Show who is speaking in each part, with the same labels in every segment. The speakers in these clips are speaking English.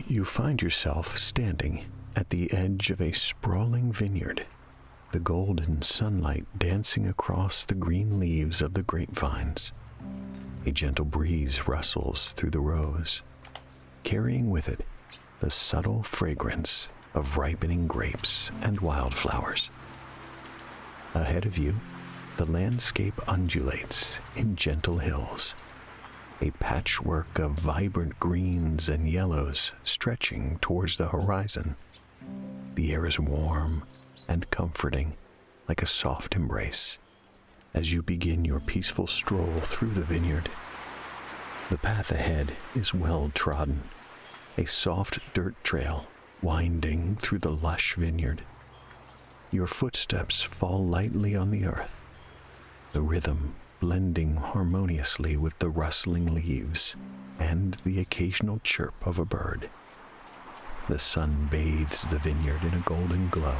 Speaker 1: you find yourself standing at the edge of a sprawling vineyard, the golden sunlight dancing across the green leaves of the grapevines. A gentle breeze rustles through the rows, carrying with it the subtle fragrance of ripening grapes and wildflowers. Ahead of you, the landscape undulates in gentle hills, a patchwork of vibrant greens and yellows stretching towards the horizon. The air is warm and comforting, like a soft embrace, as you begin your peaceful stroll through the vineyard. The path ahead is well trodden, a soft dirt trail winding through the lush vineyard. Your footsteps fall lightly on the earth, the rhythm blending harmoniously with the rustling leaves and the occasional chirp of a bird. The sun bathes the vineyard in a golden glow,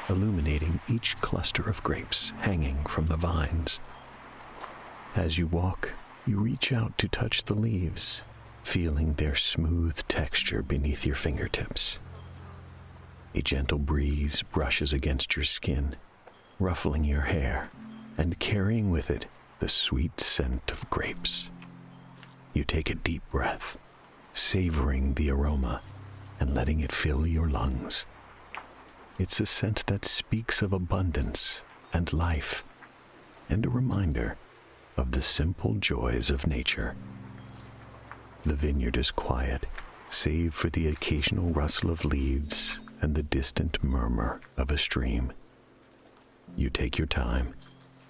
Speaker 1: illuminating each cluster of grapes hanging from the vines. As you walk, you reach out to touch the leaves, feeling their smooth texture beneath your fingertips. A gentle breeze brushes against your skin, ruffling your hair and carrying with it the sweet scent of grapes. You take a deep breath, savoring the aroma and letting it fill your lungs. It's a scent that speaks of abundance and life, and a reminder of the simple joys of nature. The vineyard is quiet, save for the occasional rustle of leaves and the distant murmur of a stream. You take your time,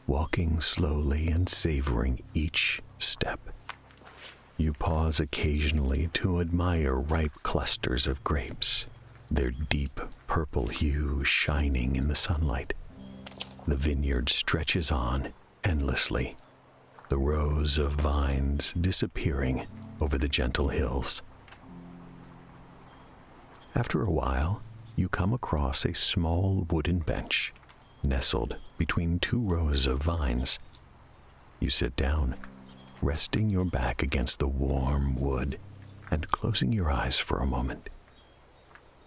Speaker 1: walking slowly and savoring each step. You pause occasionally to admire ripe clusters of grapes, their deep purple hue shining in the sunlight. The vineyard stretches on endlessly, the rows of vines disappearing over the gentle hills. After a while, you come across a small wooden bench, nestled between two rows of vines. You sit down, resting your back against the warm wood and closing your eyes for a moment.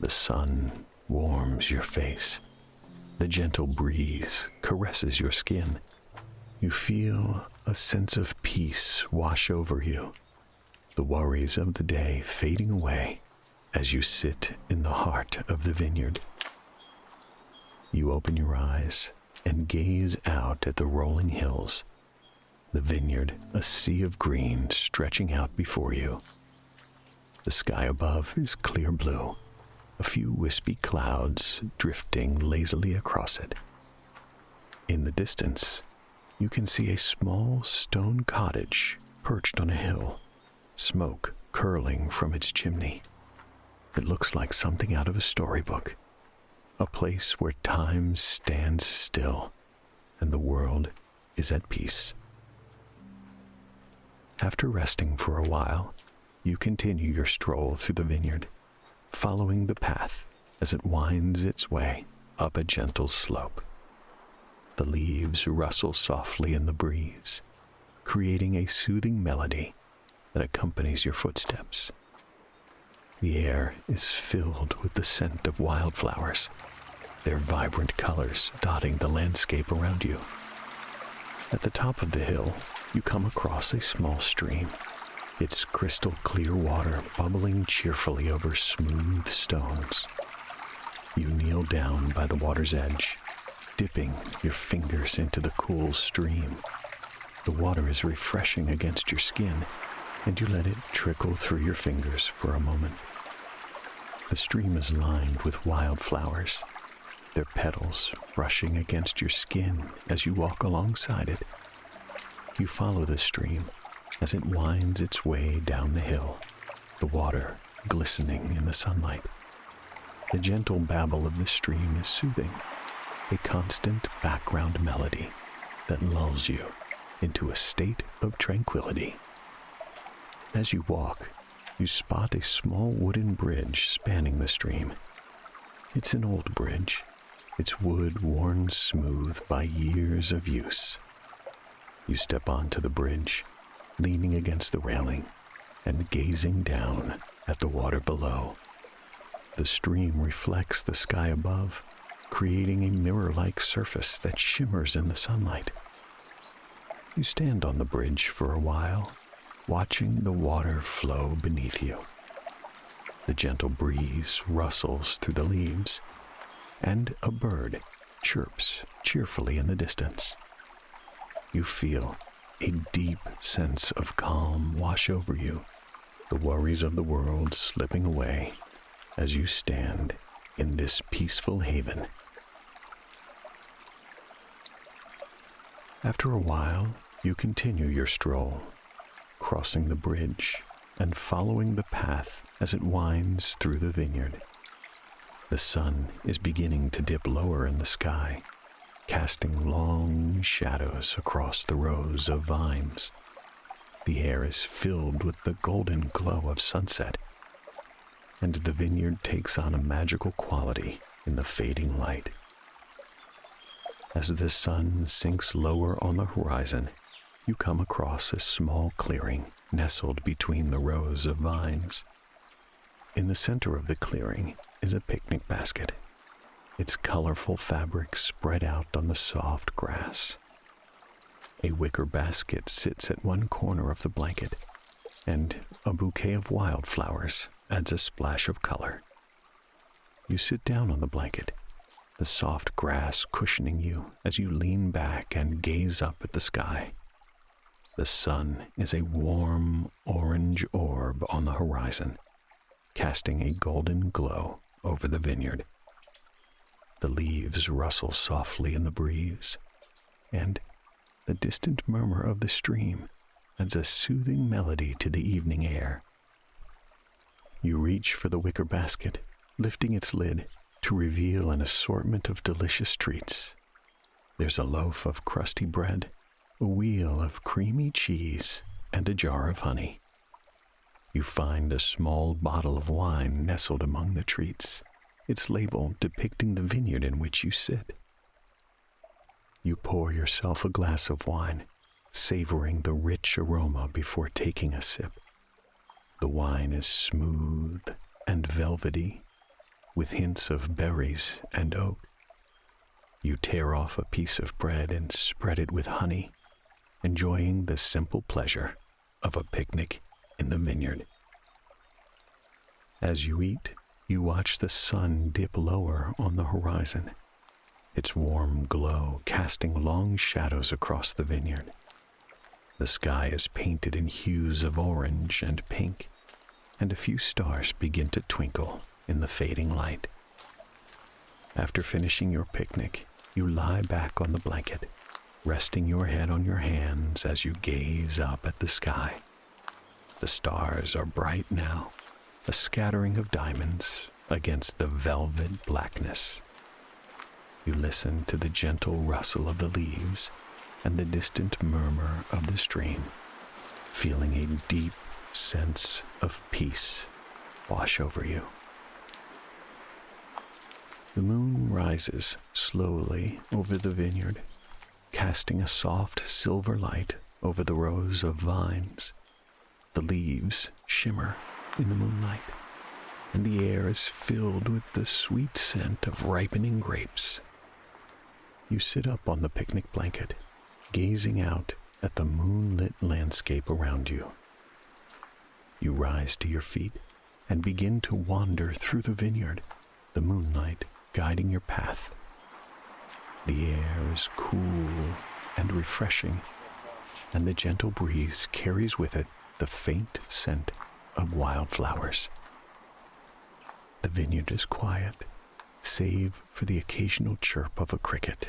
Speaker 1: The sun warms your face. The gentle breeze caresses your skin. You feel a sense of peace wash over you, the worries of the day fading away as you sit in the heart of the vineyard. You open your eyes and gaze out at the rolling hills, the vineyard a sea of green stretching out before you. The sky above is clear blue, a few wispy clouds drifting lazily across it. In the distance, you can see a small stone cottage perched on a hill, smoke curling from its chimney. It looks like something out of a storybook, a place where time stands still and the world is at peace. After resting for a while, you continue your stroll through the vineyard, following the path as it winds its way up a gentle slope. The leaves rustle softly in the breeze, creating a soothing melody that accompanies your footsteps. The air is filled with the scent of wildflowers, their vibrant colors dotting the landscape around you. At the top of the hill, you come across a small stream, its crystal clear water bubbling cheerfully over smooth stones. You kneel down by the water's edge, dipping your fingers into the cool stream. The water is refreshing against your skin, and you let it trickle through your fingers for a moment. The stream is lined with wildflowers, their petals brushing against your skin as you walk alongside it. You follow the stream as it winds its way down the hill, the water glistening in the sunlight. The gentle babble of the stream is soothing, a constant background melody that lulls you into a state of tranquility. As you walk, you spot a small wooden bridge spanning the stream. It's an old bridge, its wood worn smooth by years of use. You step onto the bridge, leaning against the railing and gazing down at the water below. The stream reflects the sky above, creating a mirror-like surface that shimmers in the sunlight. You stand on the bridge for a while, watching the water flow beneath you. The gentle breeze rustles through the leaves, and a bird chirps cheerfully in the distance. You feel a deep sense of calm wash over you, the worries of the world slipping away as you stand in this peaceful haven. After a while, you continue your stroll, crossing the bridge and following the path as it winds through the vineyard. The sun is beginning to dip lower in the sky, casting long shadows across the rows of vines. The air is filled with the golden glow of sunset, and the vineyard takes on a magical quality in the fading light. As the sun sinks lower on the horizon, you come across a small clearing nestled between the rows of vines. In the center of the clearing is a picnic basket, its colorful fabric spread out on the soft grass. A wicker basket sits at one corner of the blanket, and a bouquet of wildflowers adds a splash of color. You sit down on the blanket, the soft grass cushioning you as you lean back and gaze up at the sky. The sun is a warm orange orb on the horizon, casting a golden glow over the vineyard. The leaves rustle softly in the breeze, and the distant murmur of the stream adds a soothing melody to the evening air. You reach for the wicker basket, lifting its lid to reveal an assortment of delicious treats. There's a loaf of crusty bread, a wheel of creamy cheese, and a jar of honey. You find a small bottle of wine nestled among the treats, its label depicting the vineyard in which you sit. You pour yourself a glass of wine, savoring the rich aroma before taking a sip. The wine is smooth and velvety, with hints of berries and oak. You tear off a piece of bread and spread it with honey, enjoying the simple pleasure of a picnic in the vineyard. As you eat, you watch the sun dip lower on the horizon, its warm glow casting long shadows across the vineyard. The sky is painted in hues of orange and pink, and a few stars begin to twinkle in the fading light. After finishing your picnic, you lie back on the blanket, resting your head on your hands as you gaze up at the sky. The stars are bright now, a scattering of diamonds against the velvet blackness. You listen to the gentle rustle of the leaves and the distant murmur of the stream, feeling a deep sense of peace wash over you. The moon rises slowly over the vineyard, casting a soft silver light over the rows of vines. The leaves shimmer in the moonlight, and the air is filled with the sweet scent of ripening grapes. You sit up on the picnic blanket, gazing out at the moonlit landscape around you. You rise to your feet and begin to wander through the vineyard, the moonlight guiding your path. The air is cool and refreshing, and the gentle breeze carries with it the faint scent of wildflowers. The vineyard is quiet, save for the occasional chirp of a cricket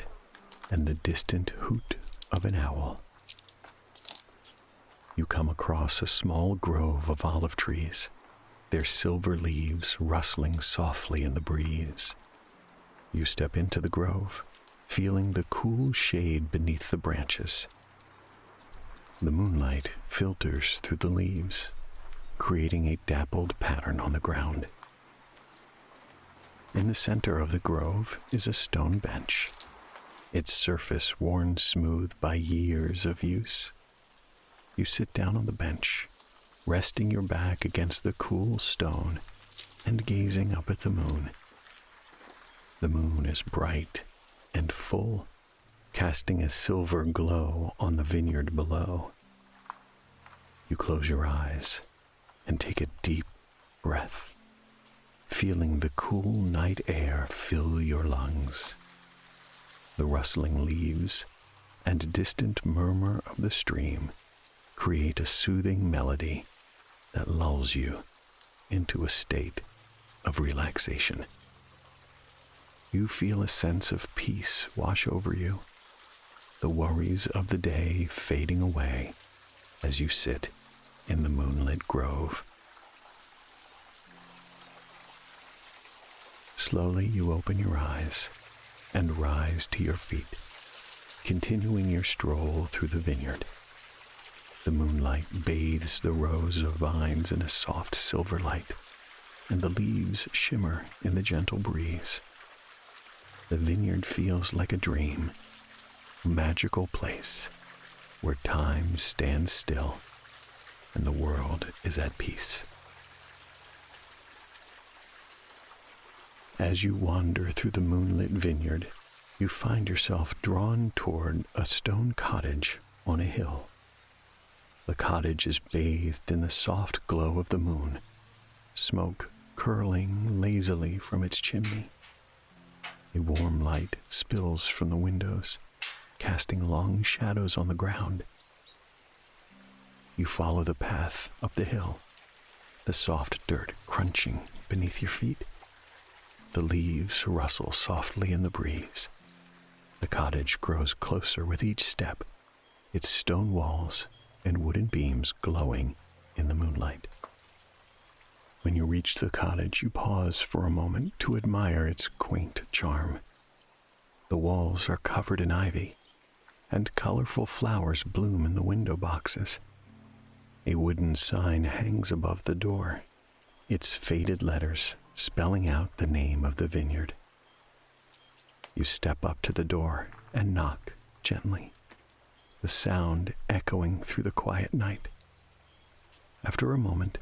Speaker 1: and the distant hoot of an owl. You come across a small grove of olive trees, their silver leaves rustling softly in the breeze. You step into the grove, feeling the cool shade beneath the branches. The moonlight filters through the leaves, creating a dappled pattern on the ground. In the center of the grove is a stone bench, its surface worn smooth by years of use. You sit down on the bench, resting your back against the cool stone and gazing up at the moon. The moon is bright and full, casting a silver glow on the vineyard below. You close your eyes and take a deep breath, feeling the cool night air fill your lungs. The rustling leaves and distant murmur of the stream create a soothing melody that lulls you into a state of relaxation. You feel a sense of peace wash over you, the worries of the day fading away as you sit in the moonlit grove. Slowly you open your eyes and rise to your feet, continuing your stroll through the vineyard. The moonlight bathes the rows of vines in a soft silver light, and the leaves shimmer in the gentle breeze. The vineyard feels like a dream, a magical place where time stands still and the world is at peace. As you wander through the moonlit vineyard, you find yourself drawn toward a stone cottage on a hill. The cottage is bathed in the soft glow of the moon, smoke curling lazily from its chimney. A warm light spills from the windows, casting long shadows on the ground. You follow the path up the hill, the soft dirt crunching beneath your feet. The leaves rustle softly in the breeze. The cottage grows closer with each step, its stone walls and wooden beams glowing in the moonlight. When you reach the cottage, you pause for a moment to admire its quaint charm. The walls are covered in ivy, and colorful flowers bloom in the window boxes. A wooden sign hangs above the door, its faded letters spelling out the name of the vineyard. You step up to the door and knock gently, the sound echoing through the quiet night. After a moment,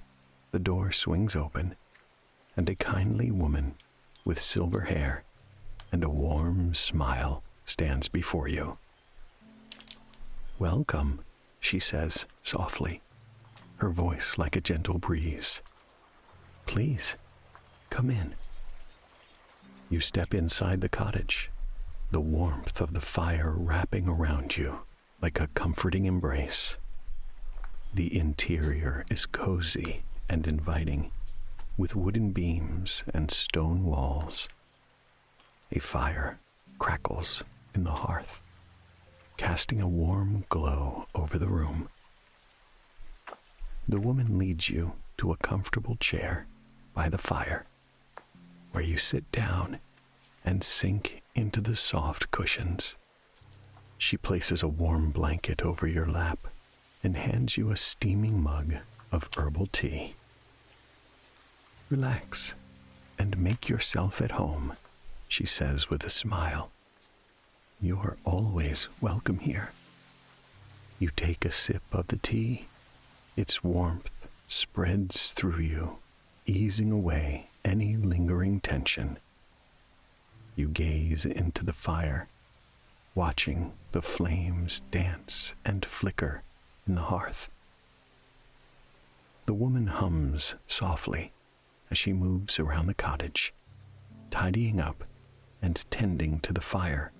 Speaker 1: the door swings open, and a kindly woman with silver hair and a warm smile stands before you. "Welcome," she says softly, her voice like a gentle breeze. "Please, come in." You step inside the cottage, the warmth of the fire wrapping around you like a comforting embrace. The interior is cozy and inviting, with wooden beams and stone walls. A fire crackles in the hearth, casting a warm glow over the room. The woman leads you to a comfortable chair by the fire, where you sit down and sink into the soft cushions. She places a warm blanket over your lap and hands you a steaming mug of herbal tea. "Relax and make yourself at home," she says with a smile. "You're always welcome here." You take a sip of the tea. Its warmth spreads through you, easing away any lingering tension. You gaze into the fire, watching the flames dance and flicker in the hearth. The woman hums softly as she moves around the cottage, tidying up and tending to the fire.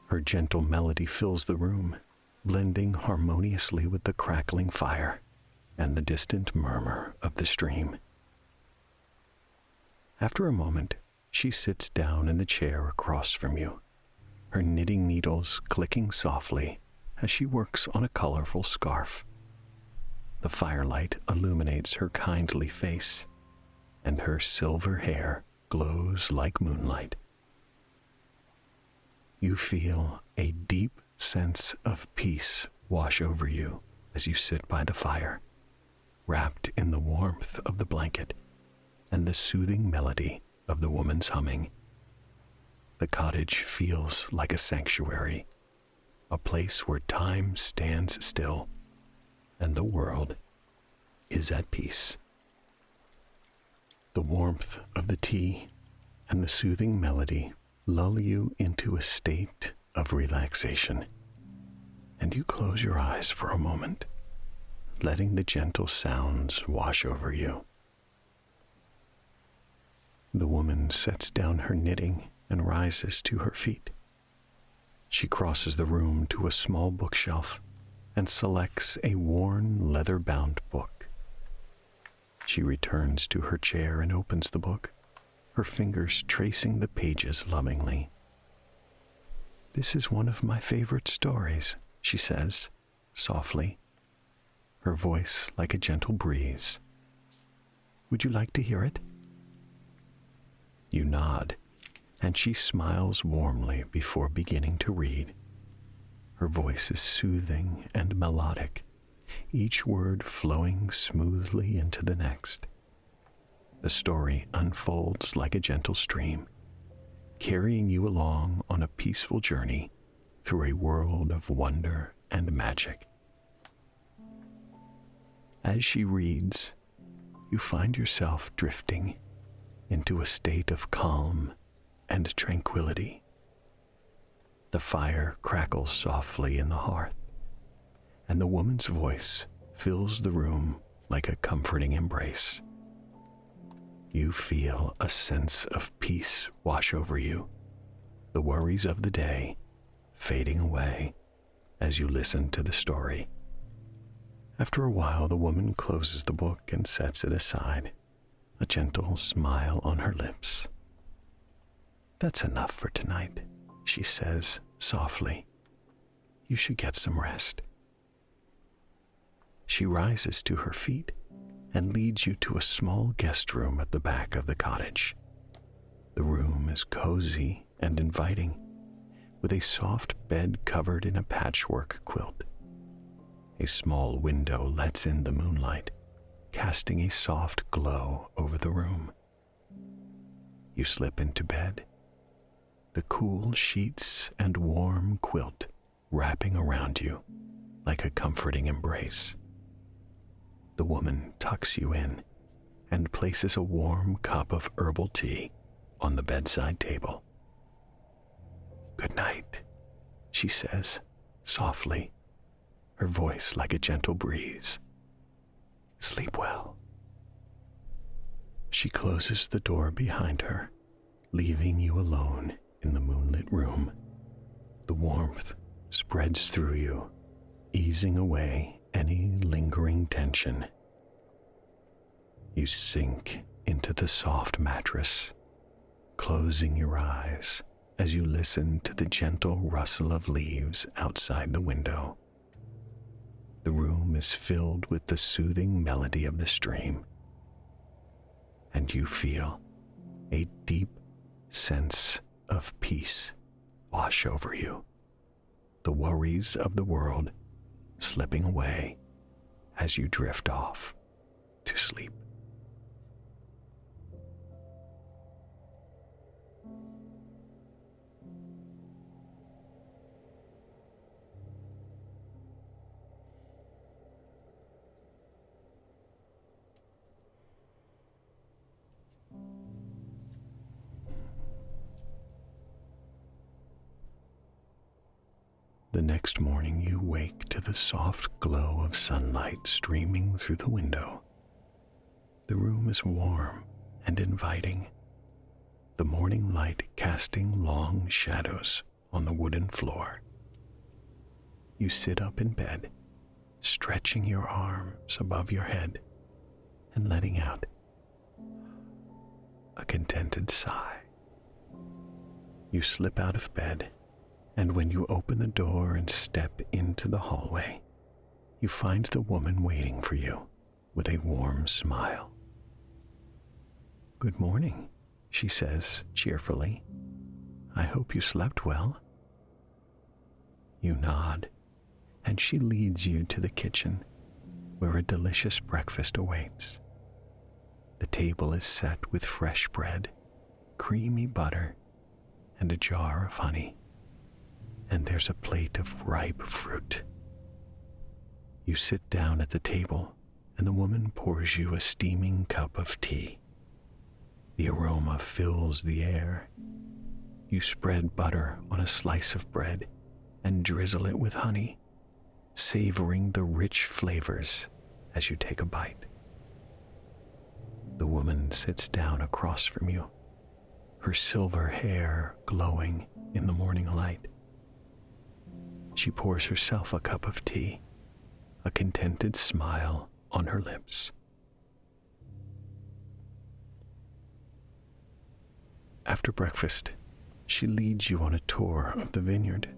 Speaker 1: Her gentle melody fills the room, blending harmoniously with the crackling fire and the distant murmur of the stream. After a moment, she sits down in the chair across from you, her knitting needles clicking softly as she works on a colorful scarf. The firelight illuminates her kindly face, and her silver hair glows like moonlight. You feel a deep sense of peace wash over you as you sit by the fire, wrapped in the warmth of the blanket and the soothing melody of the woman's humming. The cottage feels like a sanctuary, a place where time stands still and the world is at peace. The warmth of the tea and the soothing melody lull you into a state of relaxation, and you close your eyes for a moment, letting the gentle sounds wash over you. The woman sets down her knitting and rises to her feet. She crosses the room to a small bookshelf and selects a worn, leather-bound book. She returns to her chair and opens the book, her fingers tracing the pages lovingly. "This is one of my favorite stories," she says, softly, her voice like a gentle breeze. "Would you like to hear it?" You nod, and she smiles warmly before beginning to read. Her voice is soothing and melodic, each word flowing smoothly into the next. The story unfolds like a gentle stream, carrying you along on a peaceful journey through a world of wonder and magic. As she reads, you find yourself drifting into a state of calm and tranquility. The fire crackles softly in the hearth, and the woman's voice fills the room like a comforting embrace. You feel a sense of peace wash over you, the worries of the day fading away as you listen to the story. After a while, the woman closes the book and sets it aside, a gentle smile on her lips. "That's enough for tonight," she says softly. "You should get some rest." She rises to her feet and leads you to a small guest room at the back of the cottage. The room is cozy and inviting, with a soft bed covered in a patchwork quilt. A small window lets in the moonlight, casting a soft glow over the room. You slip into bed, the cool sheets and warm quilt wrapping around you like a comforting embrace. The woman tucks you in and places a warm cup of herbal tea on the bedside table. "Good night," she says softly, her voice like a gentle breeze. "Sleep well." She closes the door behind her, leaving you alone in the moonlit room. The warmth spreads through you, easing away any lingering tension. You sink into the soft mattress, closing your eyes as you listen to the gentle rustle of leaves outside the window. The room is filled with the soothing melody of the stream, and you feel a deep sense of peace wash over you, the worries of the world slipping away as you drift off to sleep. The next morning you wake to the soft glow of sunlight streaming through the window. The room is warm and inviting, the morning light casting long shadows on the wooden floor. You sit up in bed, stretching your arms above your head and letting out a contented sigh. You slip out of bed, and when you open the door and step into the hallway, you find the woman waiting for you with a warm smile. "Good morning," she says cheerfully. "I hope you slept well." You nod, and she leads you to the kitchen, where a delicious breakfast awaits. The table is set with fresh bread, creamy butter, and a jar of honey. And there's a plate of ripe fruit. You sit down at the table and the woman pours you a steaming cup of tea. The aroma fills the air. You spread butter on a slice of bread and drizzle it with honey, savoring the rich flavors as you take a bite. The woman sits down across from you, her silver hair glowing in the morning light. She pours herself a cup of tea, a contented smile on her lips. After breakfast, she leads you on a tour of the vineyard,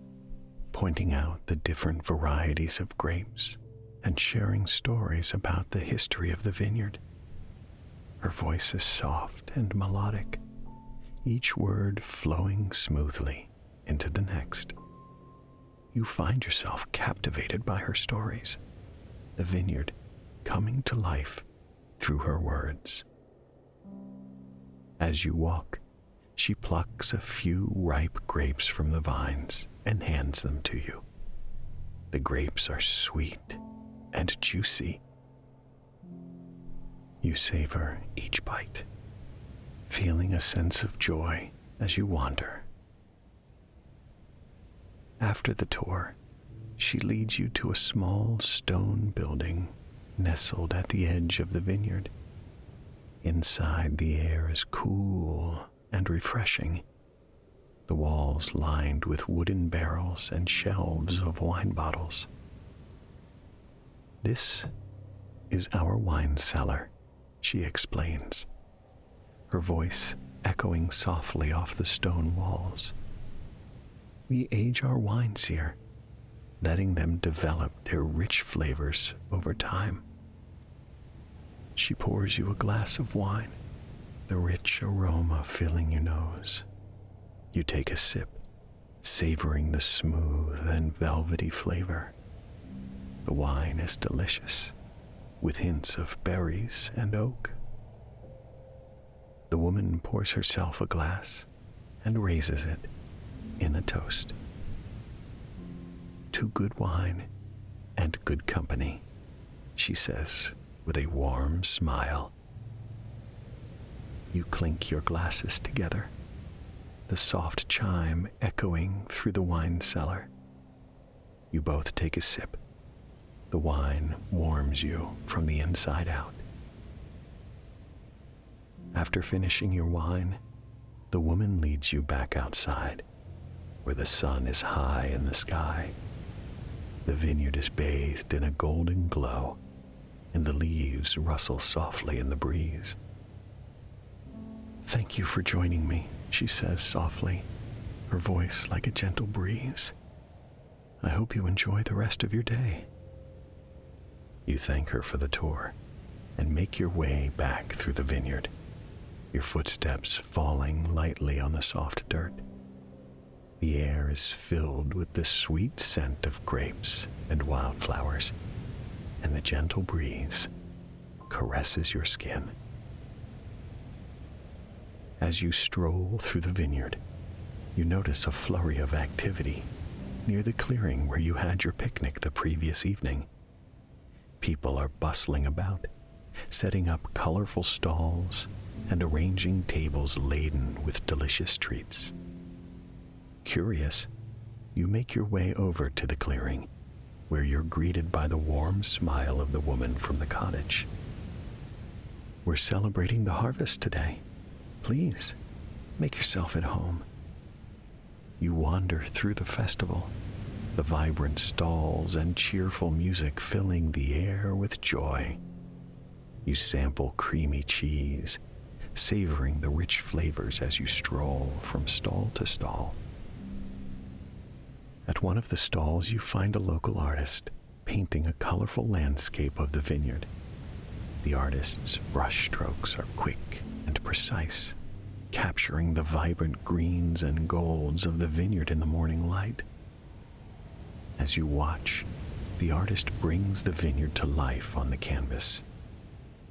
Speaker 1: pointing out the different varieties of grapes and sharing stories about the history of the vineyard. Her voice is soft and melodic, each word flowing smoothly into the next. You find yourself captivated by her stories, the vineyard coming to life through her words. As you walk, she plucks a few ripe grapes from the vines and hands them to you. The grapes are sweet and juicy. You savor each bite, feeling a sense of joy as you wander. After the tour, she leads you to a small stone building nestled at the edge of the vineyard. Inside, the air is cool and refreshing, the walls lined with wooden barrels and shelves of wine bottles. "This is our wine cellar," she explains, her voice echoing softly off the stone walls. "We age our wines here, letting them develop their rich flavors over time." She pours you a glass of wine, the rich aroma filling your nose. You take a sip, savoring the smooth and velvety flavor. The wine is delicious, with hints of berries and oak. The woman pours herself a glass and raises it in a toast. "To good wine and good company," she says with a warm smile. You clink your glasses together, the soft chime echoing through the wine cellar. You both take a sip. The wine warms you from the inside out. After finishing your wine, the woman leads you back outside, where the sun is high in the sky. The vineyard is bathed in a golden glow, and the leaves rustle softly in the breeze. "Thank you for joining me," she says softly, her voice like a gentle breeze. "I hope you enjoy the rest of your day." You thank her for the tour and make your way back through the vineyard, your footsteps falling lightly on the soft dirt. The air is filled with the sweet scent of grapes and wildflowers, and the gentle breeze caresses your skin. As you stroll through the vineyard, you notice a flurry of activity near the clearing where you had your picnic the previous evening. People are bustling about, setting up colorful stalls and arranging tables laden with delicious treats. Curious, you make your way over to the clearing, where you're greeted by the warm smile of the woman from the cottage. "We're celebrating the harvest today. Please, make yourself at home." You wander through the festival, the vibrant stalls and cheerful music filling the air with joy. You sample creamy cheese, savoring the rich flavors as you stroll from stall to stall. At one of the stalls, you find a local artist painting a colorful landscape of the vineyard. The artist's brushstrokes are quick and precise, capturing the vibrant greens and golds of the vineyard in the morning light. As you watch, the artist brings the vineyard to life on the canvas,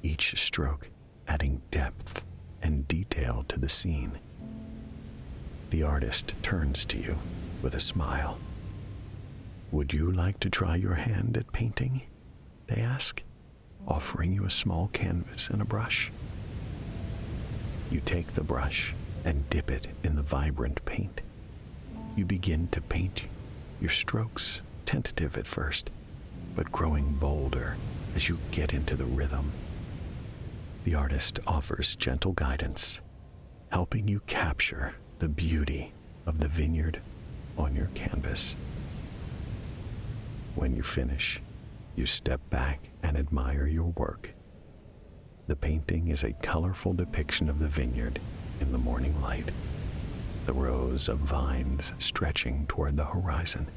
Speaker 1: each stroke adding depth and detail to the scene. The artist turns to you with a smile. "Would you like to try your hand at painting?" they ask. offering you a small canvas and a brush. You take the brush and dip it in the vibrant paint. You begin to paint your strokes, tentative at first, but growing bolder as you get into the rhythm. The artist offers gentle guidance, helping you capture the beauty of the vineyard on your canvas. When you finish, you step back and admire your work. The painting is a colorful depiction of the vineyard in the morning light, the rows of vines stretching toward the horizon.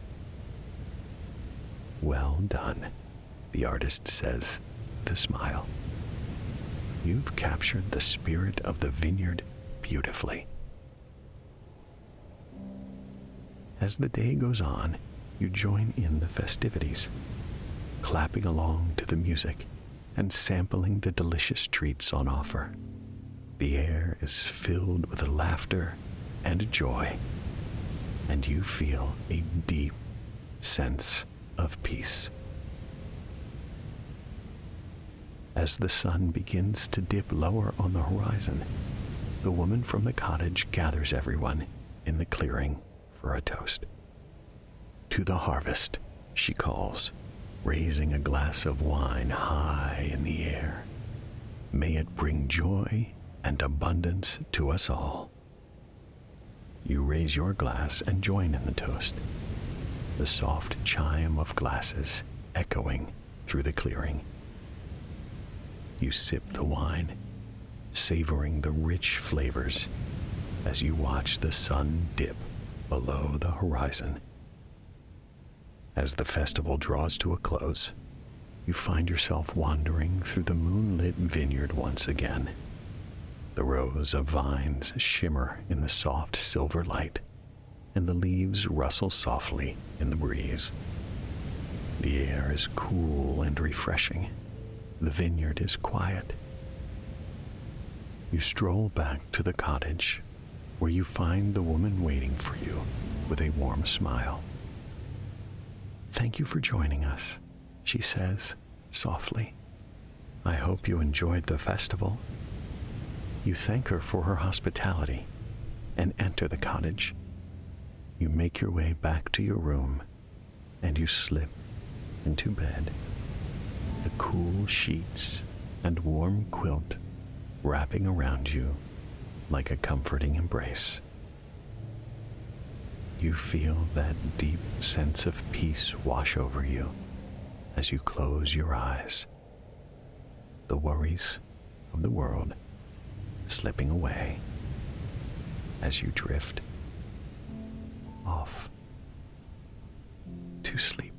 Speaker 1: "Well done," the artist says with a smile. "You've captured the spirit of the vineyard beautifully." As the day goes on, you join in the festivities, clapping along to the music and sampling the delicious treats on offer. The air is filled with laughter and joy, and you feel a deep sense of peace. As the sun begins to dip lower on the horizon, the woman from the cottage gathers everyone in the clearing for a toast. "To the harvest," she calls, raising a glass of wine high in the air. "May it bring joy and abundance to us all." You raise your glass and join in the toast, the soft chime of glasses echoing through the clearing. You sip the wine, savoring the rich flavors as you watch the sun dip below the horizon. As the festival draws to a close, you find yourself wandering through the moonlit vineyard once again. The rows of vines shimmer in the soft silver light, and the leaves rustle softly in the breeze. The air is cool and refreshing. The vineyard is quiet. You stroll back to the cottage, where you find the woman waiting for you with a warm smile. "Thank you for joining us," she says softly. "I hope you enjoyed the festival." You thank her for her hospitality and enter the cottage. You make your way back to your room and you slip into bed, the cool sheets and warm quilt wrapping around you like a comforting embrace. You feel that deep sense of peace wash over you as you close your eyes, the worries of the world slipping away as you drift off to sleep.